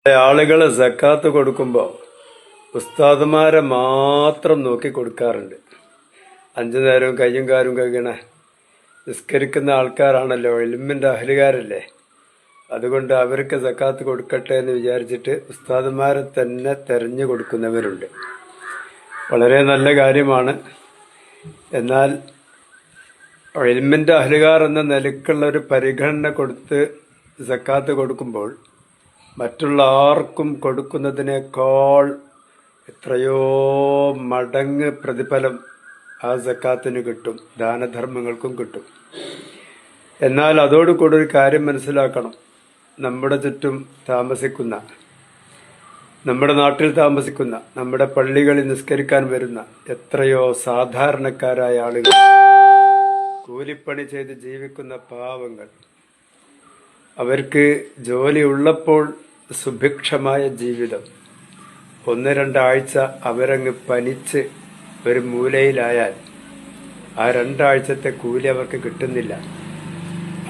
ആളുകള് സക്കാത്ത് കൊടുക്കുമ്പോൾ ഉസ്താദുമാരെ മാത്രം നോക്കി കൊടുക്കാറുണ്ട്. 5 നേരവും കയ്യും കാലും കഴുകണ നിസ്കരിക്കുന്ന ആൾക്കാരാണല്ലോ, ഇൽമിന്റെ അഹ്ലുകാരല്ലേ. അതുകൊണ്ട് അവർക്ക് സക്കാത്ത് കൊടുക്കട്ടെ എന്ന് വിചാരിച്ചിട്ട് ഉസ്താദുമാരെ തന്നെ തെരഞ്ഞു കൊടുക്കുന്നവരുണ്ട്. വളരെ നല്ല കാര്യമാണ്. എന്നാൽ ഇൽമിന്റെ അഹ്ലുകാർ എന്ന നിലക്കുള്ള ഒരു പരിഗണന കൊടുത്ത് സക്കാത്ത് കൊടുക്കുമ്പോൾ മറ്റുള്ള ആർക്കും കൊടുക്കുന്നതിനേക്കാൾ എത്രയോ മടങ്ങ് പ്രതിഫലം ആ സക്കാത്തിന് കിട്ടും, ദാനധർമ്മങ്ങൾക്കും കിട്ടും. എന്നാൽ അതോടുകൂടി ഒരു കാര്യം മനസ്സിലാക്കണം. നമ്മുടെ ചുറ്റും താമസിക്കുന്ന, നമ്മുടെ നാട്ടിൽ താമസിക്കുന്ന, നമ്മുടെ പള്ളികളിൽ നിസ്കരിക്കാൻ വരുന്ന എത്രയോ സാധാരണക്കാരായ ആളുകൾ, കൂലിപ്പണി ചെയ്ത് ജീവിക്കുന്ന പാവങ്ങൾ, അവർക്ക് ജോലി ഉള്ളപ്പോൾ സുഭിക്ഷമായ ജീവിതം, 1-2 ആഴ്ച അവരങ്ങ് പനിച്ച് ഒരു മൂലയിലായാൽ ആ 2 ആഴ്ചത്തെ കൂലി അവർക്ക് കിട്ടുന്നില്ല.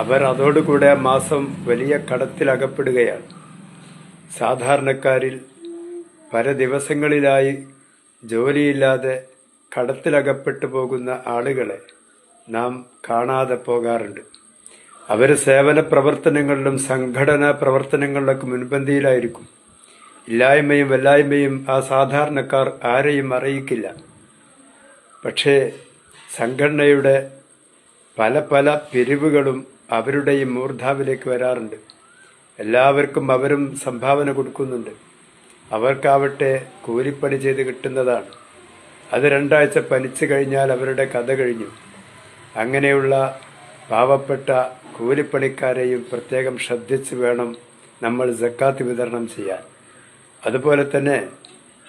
അവർ അതോടുകൂടെ ആ മാസം വലിയ കടത്തിലകപ്പെടുകയാണ്. സാധാരണക്കാരിൽ പല ദിവസങ്ങളിലായി ജോലിയില്ലാതെ കടത്തിലകപ്പെട്ടു പോകുന്ന ആളുകളെ നാം കാണാതെ പോകാറുണ്ട്. അവർ സേവന പ്രവർത്തനങ്ങളിലും സംഘടനാ പ്രവർത്തനങ്ങളിലൊക്കെ മുൻപന്തിയിലായിരിക്കും. ഇല്ലായ്മയും വല്ലായ്മയും ആ സാധാരണക്കാർ ആരെയും അറിയിക്കില്ല. പക്ഷേ സംഘടനയുടെ പല പല പിരിവുകളും അവരുടെ ഈ മൂർധാവിലേക്ക് വരാറുണ്ട്. എല്ലാവർക്കും അവരും സംഭാവന കൊടുക്കുന്നുണ്ട്. അവർക്കാവട്ടെ കൂലിപ്പണി ചെയ്ത് കിട്ടുന്നതാണ്. അത് 2 ആഴ്ച പനിച്ചു കഴിഞ്ഞാൽ അവരുടെ കഥ കഴിഞ്ഞു. അങ്ങനെയുള്ള പാവപ്പെട്ട കൂലിപ്പണിക്കാരെയും പ്രത്യേകം ശ്രദ്ധിച്ച് വേണം നമ്മൾ സക്കാത്ത് വിതരണം ചെയ്യാൻ. അതുപോലെ തന്നെ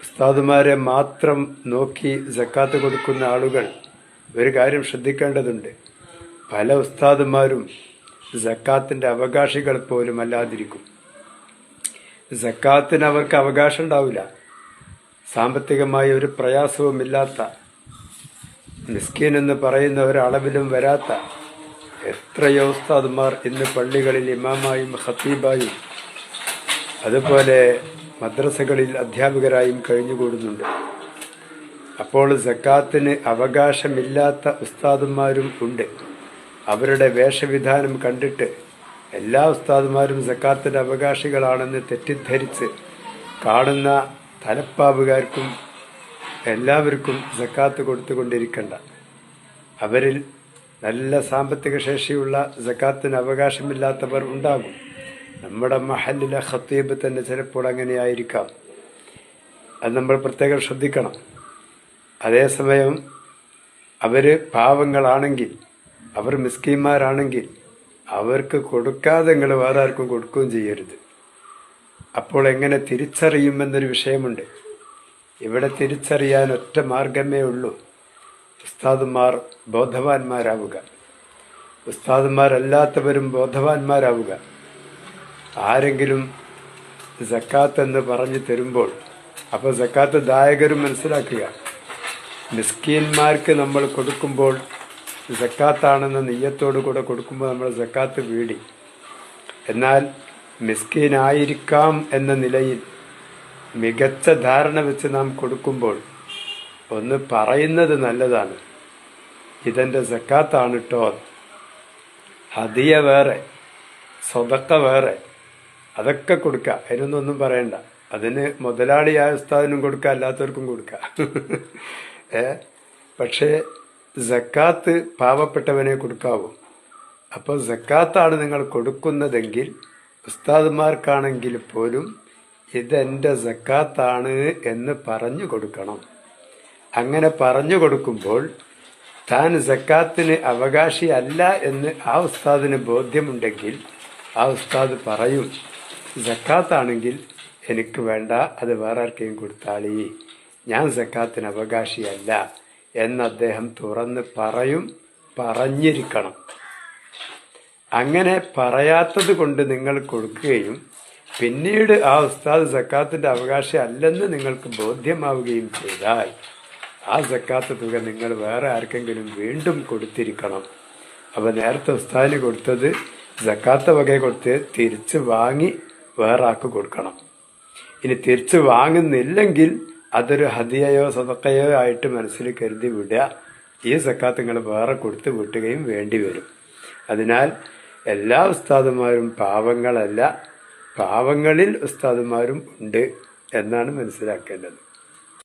ഉസ്താദുമാരെ മാത്രം നോക്കി സക്കാത്ത് കൊടുക്കുന്ന ആളുകൾ ഒരു കാര്യം ശ്രദ്ധിക്കേണ്ടതുണ്ട്. പല ഉസ്താദുമാരും സക്കാത്തിന്റെ അവകാശികൾ പോലും അല്ലാതിരിക്കും. സക്കാത്തിന് അവർക്ക് അവകാശം ഉണ്ടാവില്ല. സാമ്പത്തികമായി ഒരു പ്രയാസവുമില്ലാത്ത, മിസ്കീൻ എന്ന് പറയുന്ന ഒരളവിലും വരാത്ത എത്രയോ ഉസ്താദുമാർ ഇന്ന് പള്ളികളിൽ ഇമാമായും ഖത്തീബായും അതുപോലെ മദ്രസകളിൽ അധ്യാപകരായും കഴിഞ്ഞുകൂടുന്നുണ്ട്. അപ്പോൾ സക്കാത്തിന് അവകാശമില്ലാത്ത ഉസ്താദുമാരും ഉണ്ട്. അവരുടെ വേഷവിധാനം കണ്ടിട്ട് എല്ലാ ഉസ്താദുമാരും സക്കാത്തിന്റെ അവകാശികളാണെന്ന് തെറ്റിദ്ധരിച്ച് കാണുന്ന തലപ്പാവുകാർക്കും എല്ലാവർക്കും സക്കാത്ത് കൊടുത്തുകൊണ്ടിരിക്കണ്ട. അവരിൽ നല്ല സാമ്പത്തിക ശേഷിയുള്ള സക്കാത്തിന് അവകാശമില്ലാത്തവർ ഉണ്ടാകും. നമ്മുടെ മഹല്ലിലെ ഖത്തീബ് തന്നെ ചിലപ്പോൾ അങ്ങനെയായിരിക്കാം. അത് നമ്മൾ പ്രത്യേകം ശ്രദ്ധിക്കണം. അതേസമയം അവര് പാവങ്ങളാണെങ്കിൽ, അവർ മിസ്കീന്മാരാണെങ്കിൽ അവർക്ക് കൊടുക്കാതെ നിങ്ങൾ വേറെ ആർക്കും കൊടുക്കുകയും ചെയ്യരുത്. അപ്പോൾ എങ്ങനെ തിരിച്ചറിയുമെന്നൊരു വിഷയമുണ്ട്. ഇവിടെ തിരിച്ചറിയാൻ ഒറ്റ മാർഗമേ ഉള്ളൂ. ഉസ്താദുമാർ ബോധവാന്മാരാവുക, ഉസ്താദുമാരല്ലാത്തവരും ബോധവാന്മാരാവുക. ആരെങ്കിലും സക്കാത്ത് എന്ന് പറഞ്ഞു തരുമ്പോൾ അപ്പോൾ സക്കാത്ത് ദായകരും മനസ്സിലാക്കുക. മിസ്കീന്മാർക്ക് നമ്മൾ കൊടുക്കുമ്പോൾ സക്കാത്താണെന്ന നെയ്യത്തോടു കൂടെ കൊടുക്കുമ്പോൾ നമ്മൾ സക്കാത്ത് വീടി. എന്നാൽ മിസ്കീനായിരിക്കാം എന്ന നിലയിൽ മികച്ച ധാരണ വെച്ച് നാം കൊടുക്കുമ്പോൾ ഒന്ന് പറയുന്നത് നല്ലതാണ്. ഇതെന്റെ സക്കാത്താണ് ട്ടോ. ഹദിയ വേറെ, സ്വതക്ക വേറെ, അതൊക്കെ കൊടുക്കുക. അതിനൊന്നും പറയണ്ട. അതിന് മുതലാളിയായ ഉസ്താദിനും കൊടുക്കുക, അല്ലാത്തവർക്കും കൊടുക്കുക. പക്ഷേ സക്കാത്ത് പാവപ്പെട്ടവനെ കൊടുക്കാവൂ. അപ്പോൾ സക്കാത്താണ് നിങ്ങൾ കൊടുക്കുന്നതെങ്കിൽ ഉസ്താദുമാർക്കാണെങ്കിൽ പോലും ഇതെന്റെ സക്കാത്താണ് എന്ന് പറഞ്ഞു കൊടുക്കണം. അങ്ങനെ പറഞ്ഞു കൊടുക്കുമ്പോൾ താൻ സക്കാത്തിന് അവകാശിയല്ല എന്ന് ആ ഉസ്താദിന് ബോധ്യമുണ്ടെങ്കിൽ ആ ഉസ്താദ് പറയും, സക്കാത്താണെങ്കിൽ എനിക്ക് വേണ്ട, അത് വേറെ ആർക്കെയും കൊടുത്താളി, ഞാൻ സക്കാത്തിന് അവകാശിയല്ല എന്ന് അദ്ദേഹം തുറന്ന് പറയും. പറഞ്ഞിരിക്കണം. അങ്ങനെ പറയാത്തത് കൊണ്ട് നിങ്ങൾ കൊടുക്കുകയും പിന്നീട് ആ ഉസ്താദ് സക്കാത്തിന്റെ അവകാശി അല്ലെന്ന് നിങ്ങൾക്ക് ബോധ്യമാവുകയും ചെയ്താൽ ആ സക്കാത്ത് തുക നിങ്ങൾ വേറെ ആർക്കെങ്കിലും വീണ്ടും കൊടുത്തിരിക്കണം. അപ്പൊ നേരത്തെ ഉസ്താദിന് കൊടുത്തത് സക്കാത്ത് വക കൊടുത്ത് തിരിച്ച് വാങ്ങി വേറെ ആൾക്ക് കൊടുക്കണം. ഇനി തിരിച്ചു വാങ്ങുന്നില്ലെങ്കിൽ അതൊരു ഹദിയയോ സദക്കയോ ആയിട്ട് മനസ്സിൽ കരുതി വിടുക. ഈ സക്കാത്ത് നിങ്ങൾ വേറെ കൊടുത്ത് വിട്ടുകയും വേണ്ടി വരും. അതിനാൽ എല്ലാ ഉസ്താദുമാരും പാവങ്ങളല്ല, പാവങ്ങളിൽ ഉസ്താദുമാരും ഉണ്ട് എന്നാണ് മനസ്സിലാക്കേണ്ടത്.